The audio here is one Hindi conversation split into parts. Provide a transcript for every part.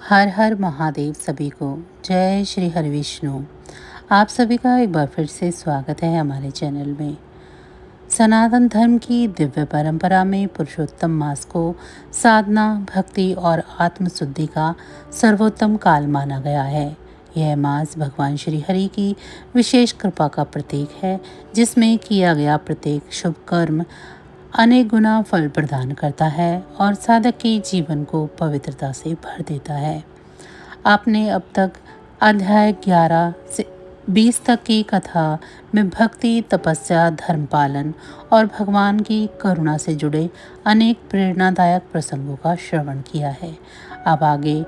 हर हर महादेव सभी को। जय श्री हरि विष्णु। आप सभी का एक बार फिर से स्वागत है हमारे चैनल में। सनातन धर्म की दिव्य परंपरा में पुरुषोत्तम मास को साधना, भक्ति और आत्मशुद्धि का सर्वोत्तम काल माना गया है। यह मास भगवान श्री हरि की विशेष कृपा का प्रतीक है, जिसमें किया गया प्रत्येक शुभ कर्म अनेक गुना फल प्रदान करता है और साधक के जीवन को पवित्रता से भर देता है। आपने अब तक अध्याय 11 से 20 तक की कथा में भक्ति, तपस्या, धर्म पालन और भगवान की करुणा से जुड़े अनेक प्रेरणादायक प्रसंगों का श्रवण किया है। अब आगे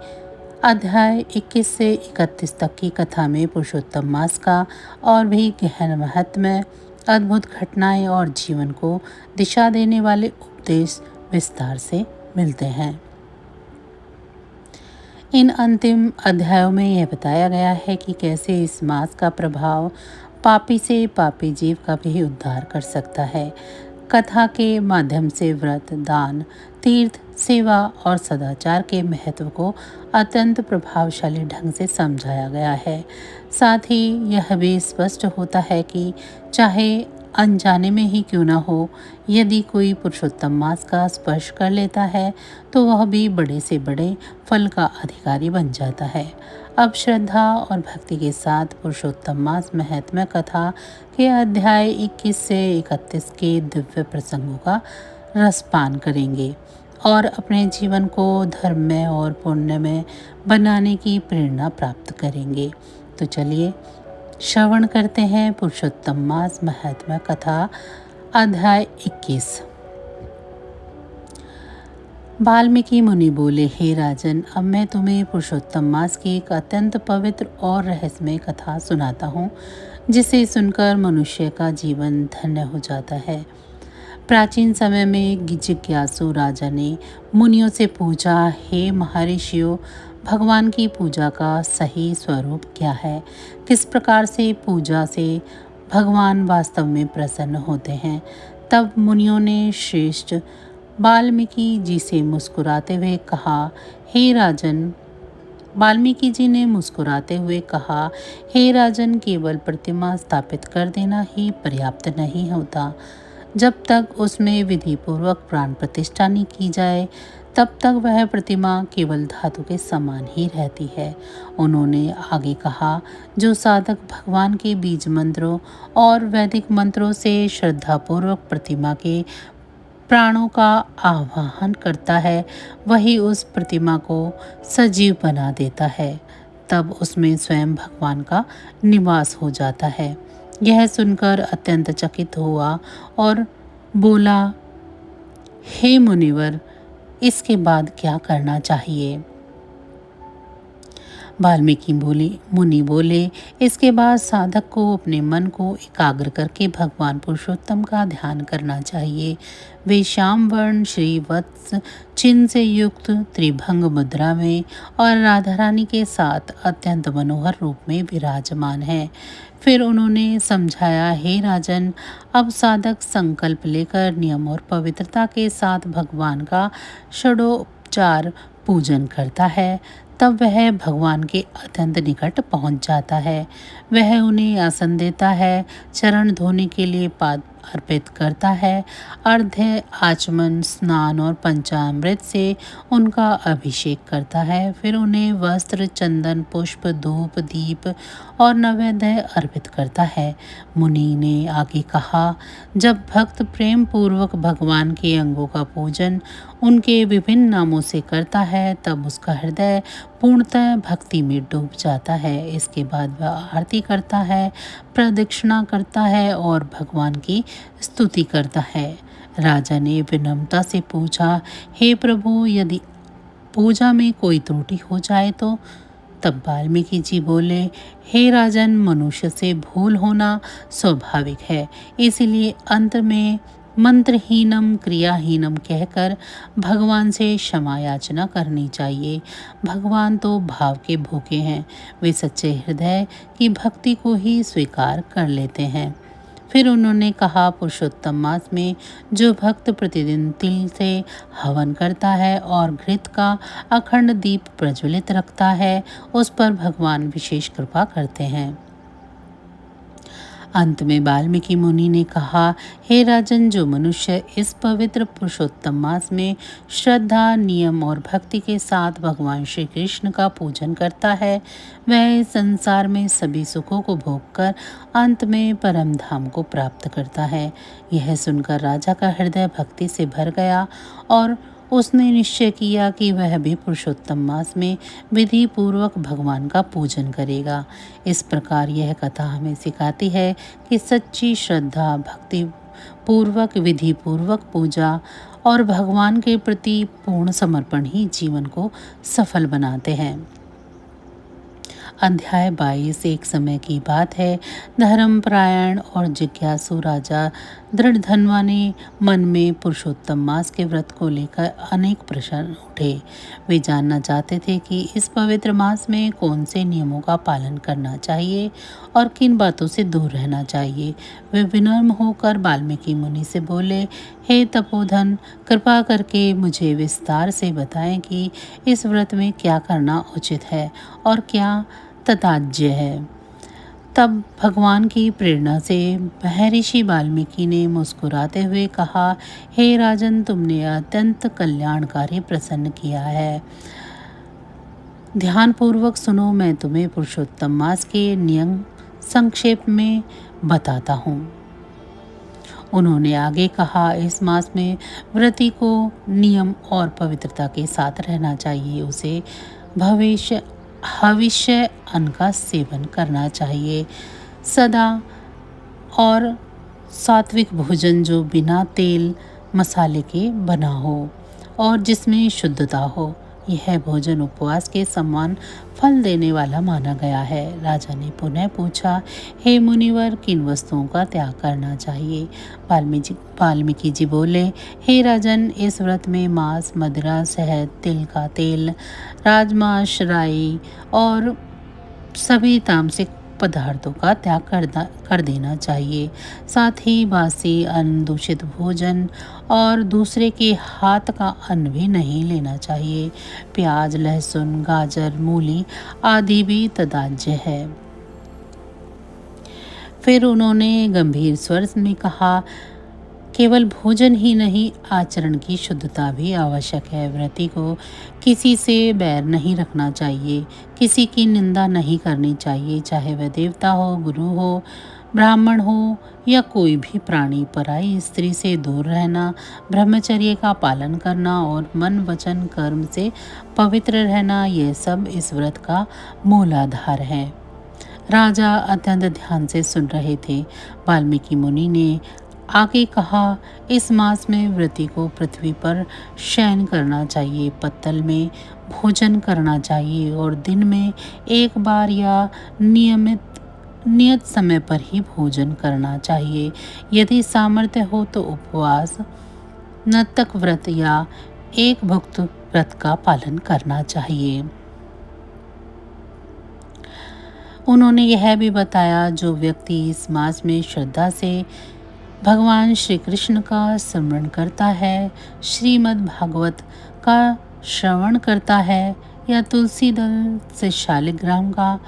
अध्याय 21 से 31 तक की कथा में पुरुषोत्तम मास का और भी गहन महत्व, अद्भुत घटनाएं और जीवन को दिशा देने वाले उपदेश विस्तार से मिलते हैं। इन अंतिम अध्यायों में यह बताया गया है कि कैसे इस मास का प्रभाव पापी से पापी जीव का भी उद्धार कर सकता है। कथा के माध्यम से व्रत, दान, तीर्थ, सेवा और सदाचार के महत्व को अत्यंत प्रभावशाली ढंग से समझाया गया है। साथ ही यह भी स्पष्ट होता है कि चाहे अनजाने में ही क्यों न हो, यदि कोई पुरुषोत्तम मास का स्पर्श कर लेता है तो वह भी बड़े से बड़े फल का अधिकारी बन जाता है। अब श्रद्धा और भक्ति के साथ पुरुषोत्तम मास महत्म कथा के अध्याय 21 से 31 के दिव्य प्रसंगों का रसपान करेंगे और अपने जीवन को धर्म में और पुण्य में बनाने की प्रेरणा प्राप्त करेंगे। तो चलिए श्रवण करते हैं पुरुषोत्तम मास महात्मा कथा अध्याय 21। वाल्मीकि मुनि बोले, हे राजन, अब मैं तुम्हें पुरुषोत्तम मास की एक अत्यंत पवित्र और रहस्यमय कथा सुनाता हूँ, जिसे सुनकर मनुष्य का जीवन धन्य हो जाता है। प्राचीन समय में जिज्ञासु राजा ने मुनियों से पूछा, हे महर्षियों, भगवान की पूजा का सही स्वरूप क्या है? किस प्रकार से पूजा से भगवान वास्तव में प्रसन्न होते हैं? तब मुनियों ने श्रेष्ठ वाल्मीकि जी से मुस्कुराते हुए कहा, हे राजन, वाल्मीकि जी ने मुस्कुराते हुए कहा, हे राजन, केवल प्रतिमा स्थापित कर देना ही पर्याप्त नहीं होता। जब तक उसमें विधि पूर्वक प्राण प्रतिष्ठा नहीं की जाए, तब तक वह प्रतिमा केवल धातु के समान ही रहती है। उन्होंने आगे कहा, जो साधक भगवान के बीज मंत्रों और वैदिक मंत्रों से श्रद्धापूर्वक प्रतिमा के प्राणों का आवाहन करता है, वही उस प्रतिमा को सजीव बना देता है। तब उसमें स्वयं भगवान का निवास हो जाता है। यह सुनकर अत्यंत चकित हुआ और बोला, हे मुनिवर, इसके बाद क्या करना चाहिए? वाल्मीकि मुनि बोले, इसके बाद साधक को अपने मन को एकाग्र करके भगवान पुरुषोत्तम का ध्यान करना चाहिए। वे श्याम वर्ण श्री वत्स चिन्ह से युक्त त्रिभंग मुद्रा में और राधा रानी के साथ अत्यंत मनोहर रूप में विराजमान है। फिर उन्होंने समझाया, हे राजन, अब साधक संकल्प लेकर नियम और पवित्रता के साथ भगवान का षडोपचार पूजन करता है, तब वह भगवान के अत्यंत निकट पहुंच जाता है। वह उन्हें आसन देता है, चरण धोने के लिए पाद अर्पित करता है, अर्घ्य, आचमन, स्नान और पंचामृत से उनका अभिषेक करता है। फिर उन्हें वस्त्र, चंदन, पुष्प, धूप, दीप और नैवेद्य अर्पित करता है। मुनि ने आगे कहा, जब भक्त प्रेम पूर्वक भगवान के अंगों का पूजन उनके विभिन्न नामों से करता है, तब उसका हृदय पूर्णतः भक्ति में डूब जाता है। इसके बाद वह आरती करता है, प्रदक्षिणा करता है और भगवान की स्तुति करता है। राजा ने विनम्रता से पूछा, हे प्रभु, यदि पूजा में कोई त्रुटि हो जाए तो? तब वाल्मीकि जी बोले, हे राजन, मनुष्य से भूल होना स्वाभाविक है, इसलिए अंत में मंत्रहीनम क्रियाहीनम कहकर भगवान से क्षमा याचना करनी चाहिए। भगवान तो भाव के भूखे हैं, वे सच्चे हृदय की भक्ति को ही स्वीकार कर लेते हैं। फिर उन्होंने कहा, पुरुषोत्तम मास में जो भक्त प्रतिदिन तिल से हवन करता है और घृत का अखंड दीप प्रज्वलित रखता है, उस पर भगवान विशेष कृपा करते हैं। अंत में वाल्मीकि मुनि ने कहा, हे राजन, जो मनुष्य इस पवित्र पुरुषोत्तम मास में श्रद्धा, नियम और भक्ति के साथ भगवान श्री कृष्ण का पूजन करता है, वह इस संसार में सभी सुखों को भोगकर अंत में परम धाम को प्राप्त करता है। यह सुनकर राजा का हृदय भक्ति से भर गया और उसने निश्चय किया कि वह भी पुरुषोत्तम मास में विधि पूर्वक भगवान का पूजन करेगा। इस प्रकार यह कथा हमें सिखाती है कि सच्ची श्रद्धा, भक्ति पूर्वक, विधि पूर्वक पूजा और भगवान के प्रति पूर्ण समर्पण ही जीवन को सफल बनाते हैं। अध्याय 22। एक समय की बात है, धर्मपरायण और जिज्ञासु राजा दृढ़धन्वा ने मन में पुरुषोत्तम मास के व्रत को लेकर अनेक प्रश्न उठे। वे जानना चाहते थे कि इस पवित्र मास में कौन से नियमों का पालन करना चाहिए और किन बातों से दूर रहना चाहिए। वे विनम्र होकर वाल्मीकि मुनि से बोले, हे तपोधन, कृपा करके मुझे विस्तार से बताएं कि इस व्रत में क्या करना उचित है और क्या तताज्य है। तब भगवान की प्रेरणा से महर्षि वाल्मीकि ने मुस्कुराते हुए कहा, हे राजन, तुमने अत्यंत कल्याणकारी प्रसन्न किया है। ध्यानपूर्वक सुनो, मैं तुम्हें पुरुषोत्तम मास के नियम संक्षेप में बताता हूँ। उन्होंने आगे कहा, इस मास में व्रती को नियम और पवित्रता के साथ रहना चाहिए। उसे हविष्य अन्न का सेवन करना चाहिए सदा, और सात्विक भोजन जो बिना तेल मसाले के बना हो और जिसमें शुद्धता हो। यह भोजन उपवास के समान फल देने वाला माना गया है। राजा ने पुनः पूछा, हे मुनिवर, किन वस्तुओं का त्याग करना चाहिए? वाल्मीकि जी बोले, हे राजन, इस व्रत में मांस, मदिरा, शहद, तिल का तेल, राजमांस, राई और सभी तामसिक पदार्थों का त्याग कर देना चाहिए। साथ ही बासी अन्न, दूषित भोजन और दूसरे के हाथ का अन्न भी नहीं लेना चाहिए। प्याज, लहसुन, गाजर, मूली आदि भी तदाज्य है। फिर उन्होंने गंभीर स्वर में कहा, केवल भोजन ही नहीं, आचरण की शुद्धता भी आवश्यक है। व्रती को किसी से बैर नहीं रखना चाहिए, किसी की निंदा नहीं करनी चाहिए, चाहे वह देवता हो, गुरु हो, ब्राह्मण हो या कोई भी प्राणी। पराई स्त्री से दूर रहना, ब्रह्मचर्य का पालन करना और मन, वचन, कर्म से पवित्र रहना, यह सब इस व्रत का मूलाधार है। राजा अत्यंत ध्यान से सुन रहे थे। वाल्मीकि मुनि ने आगे कहा, इस मास में व्रती को पृथ्वी पर शयन करना चाहिए, पत्तल में भोजन करना चाहिए और दिन में एक बार या नियत समय पर ही भोजन करना चाहिए। यदि सामर्थ्य हो तो उपवास, नतक व्रत या एक भुक्त व्रत का पालन करना चाहिए। उन्होंने यह भी बताया, जो व्यक्ति इस मास में श्रद्धा से भगवान श्री कृष्ण का स्मरण करता है, श्रीमद् भागवत का श्रवण करता है या तुलसी दल से शालिग्राम का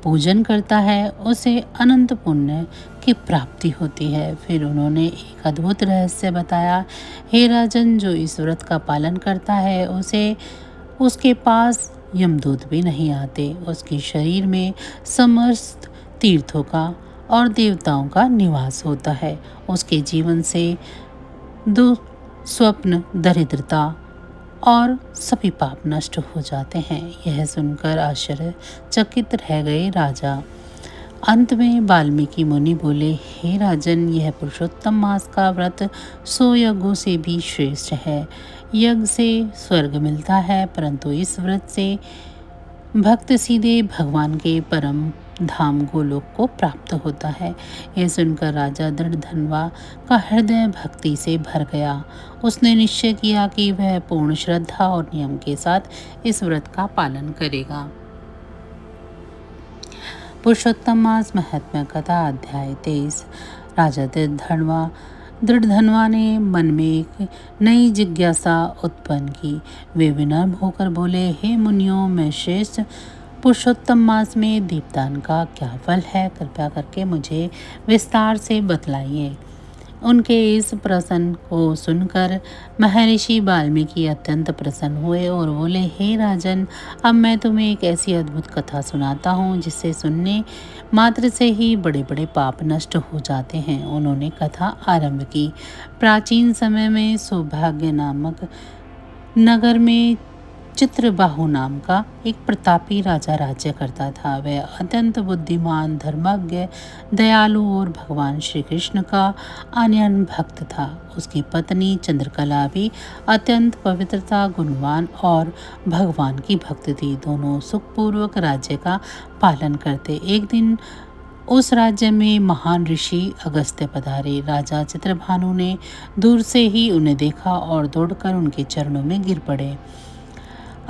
पूजन करता है, उसे अनंत पुण्य की प्राप्ति होती है। फिर उन्होंने एक अद्भुत रहस्य बताया, हे राजन, जो इस व्रत का पालन करता है, उसके पास यमदूत भी नहीं आते। उसके शरीर में समस्त तीर्थों का और देवताओं का निवास होता है। उसके जीवन से दुस्वप्न, दरिद्रता और सभी पाप नष्ट हो जाते हैं। यह सुनकर आश्चर्यचकित रह गए राजा। अंत में वाल्मीकि मुनि बोले, हे राजन, यह पुरुषोत्तम मास का व्रत 100 यज्ञों से भी श्रेष्ठ है। यज्ञ से स्वर्ग मिलता है, परंतु इस व्रत से भक्त सीधे भगवान के परम धाम गोलोक को प्राप्त होता है। यह सुनकर राजा दृढ़धन्वा का हृदय भक्ति से भर गया। उसने निश्चय किया कि वह पूर्ण श्रद्धा और नियम के साथ इस व्रत का पालन करेगा। पुरुषोत्तम मास महात्म्य कथा, अध्याय 23। राजा दृढ़धनवा ने मन में एक नई जिज्ञासा उत्पन्न की। वे विनम्र होकर बोले, हे मुनियों, मैं श्रेष्ठ पुरुषोत्तम मास में दीपदान का क्या फल है? कृपया करके मुझे विस्तार से बतलाइए। उनके इस प्रश्न को सुनकर महर्षि वाल्मीकि अत्यंत प्रसन्न हुए और बोले, हे राजन, अब मैं तुम्हें एक ऐसी अद्भुत कथा सुनाता हूँ जिसे सुनने मात्र से ही बड़े बड़े पाप नष्ट हो जाते हैं। उन्होंने कथा आरंभ की। प्राचीन समय में सौभाग्य नामक नगर में चित्रबाहु नाम का एक प्रतापी राजा राज्य करता था। वह अत्यंत बुद्धिमान, धर्मज्ञ, दयालु और भगवान श्री कृष्ण का अनन्य भक्त था। उसकी पत्नी चंद्रकला भी अत्यंत पवित्रता, गुणवान और भगवान की भक्त थी। दोनों सुखपूर्वक राज्य का पालन करते। एक दिन उस राज्य में महान ऋषि अगस्त्य पधारे। राजा चित्रभानु ने दूर से ही उन्हें देखा और दौड़कर उनके चरणों में गिर पड़े।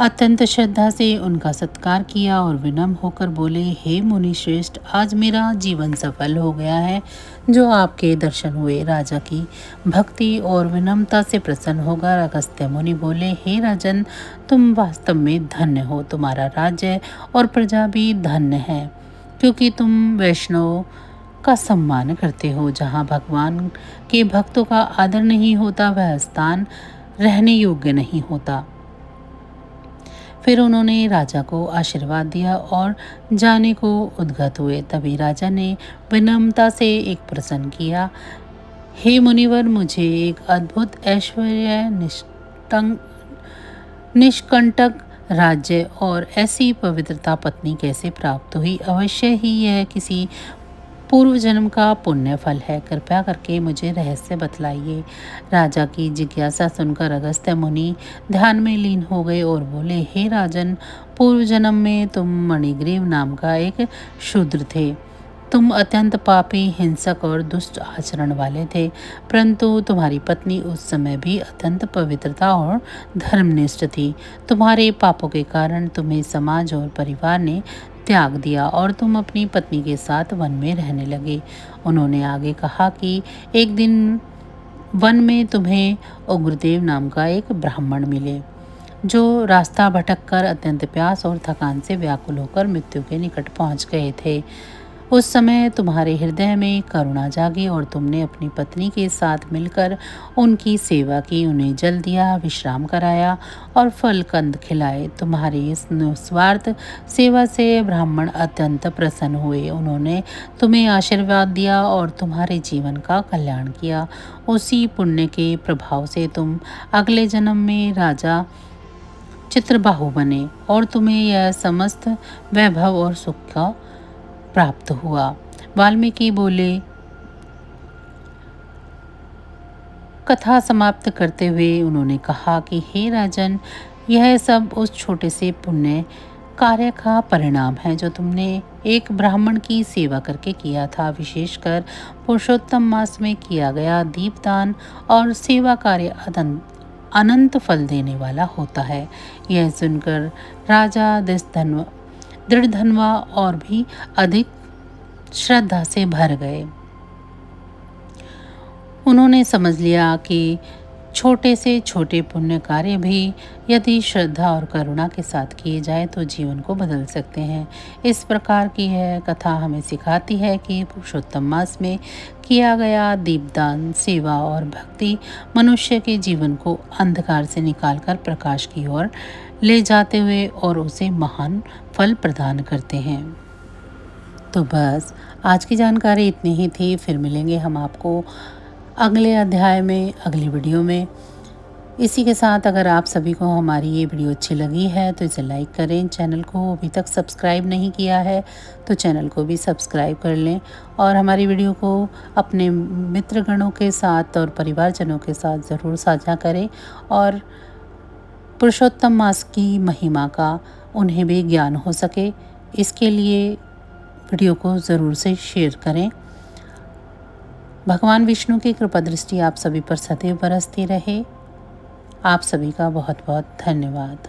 अत्यंत श्रद्धा से उनका सत्कार किया और विनम्र होकर बोले, हे मुनि श्रेष्ठ, आज मेरा जीवन सफल हो गया है जो आपके दर्शन हुए। राजा की भक्ति और विनम्रता से प्रसन्न होकर अगस्त्य मुनि बोले, हे राजन, तुम वास्तव में धन्य हो। तुम्हारा राज्य और प्रजा भी धन्य है, क्योंकि तुम वैष्णव का सम्मान करते हो। जहाँ भगवान के भक्तों का आदर नहीं होता, वह स्थान रहने योग्य नहीं होता। फिर उन्होंने राजा को आशीर्वाद दिया और जाने को उद्गत हुए। तभी राजा ने विनम्रता से एक प्रश्न किया, हे मुनिवर, मुझे एक अद्भुत ऐश्वर्य, निष्कंटक राज्य और ऐसी पवित्रता पत्नी कैसे प्राप्त हुई? अवश्य ही यह किसी पूर्व जन्म का पुण्य फल है। कृपया करके मुझे रहस्य बतलाइए। राजा की जिज्ञासा सुनकर अगस्त्य मुनि ध्यान में लीन हो गए और बोले, हे राजन, पूर्व जन्म में तुम मणिग्रीव नाम का एक शूद्र थे। तुम अत्यंत पापी, हिंसक और दुष्ट आचरण वाले थे, परंतु तुम्हारी पत्नी उस समय भी अत्यंत पवित्रता और धर्मनिष्ठ थी। तुम्हारे पापों के कारण तुम्हें समाज और परिवार ने त्याग दिया और तुम अपनी पत्नी के साथ वन में रहने लगे। उन्होंने आगे कहा कि एक दिन वन में तुम्हें उग्रदेव नाम का एक ब्राह्मण मिले, जो रास्ता भटककर अत्यंत प्यास और थकान से व्याकुल होकर मृत्यु के निकट पहुंच गए थे। उस समय तुम्हारे हृदय में करुणा जागी और तुमने अपनी पत्नी के साथ मिलकर उनकी सेवा की, उन्हें जल दिया, विश्राम कराया और फल कंद खिलाए। तुम्हारी इस निस्वार्थ सेवा से ब्राह्मण अत्यंत प्रसन्न हुए। उन्होंने तुम्हें आशीर्वाद दिया और तुम्हारे जीवन का कल्याण किया। उसी पुण्य के प्रभाव से तुम अगले जन्म में राजा चित्रबाहु बने और तुम्हें यह समस्त वैभव और सुख का प्राप्त हुआ। वाल्मीकि बोले, कथा समाप्त करते हुए उन्होंने कहा कि हे राजन, यह सब उस छोटे से पुण्य कार्य का परिणाम है जो तुमने एक ब्राह्मण की सेवा करके किया था। विशेषकर पुरुषोत्तम मास में किया गया दीपदान और सेवा कार्य अनंत फल देने वाला होता है। यह सुनकर राजा दृढ़धनवा और भी अधिक श्रद्धा से भर गए। उन्होंने समझ लिया कि छोटे से छोटे पुण्य कार्य भी यदि श्रद्धा और करुणा के साथ किए जाए तो जीवन को बदल सकते हैं। इस प्रकार की यह कथा हमें सिखाती है कि पुरुषोत्तम मास में किया गया दीपदान, सेवा और भक्ति मनुष्य के जीवन को अंधकार से निकालकर प्रकाश की ओर ले जाते हुए और उसे महान फल प्रदान करते हैं। तो बस आज की जानकारी इतनी ही थी। फिर मिलेंगे हम आपको अगले अध्याय में, अगली वीडियो में। इसी के साथ अगर आप सभी को हमारी ये वीडियो अच्छी लगी है तो इसे लाइक करें। चैनल को अभी तक सब्सक्राइब नहीं किया है तो चैनल को भी सब्सक्राइब कर लें और हमारी वीडियो को अपने मित्रगणों के साथ और परिवारजनों के साथ ज़रूर साझा करें और पुरुषोत्तम मास की महिमा का उन्हें भी ज्ञान हो सके, इसके लिए वीडियो को ज़रूर से शेयर करें। भगवान विष्णु की कृपा दृष्टि आप सभी पर सदैव बरसती रहे। आप सभी का बहुत बहुत धन्यवाद।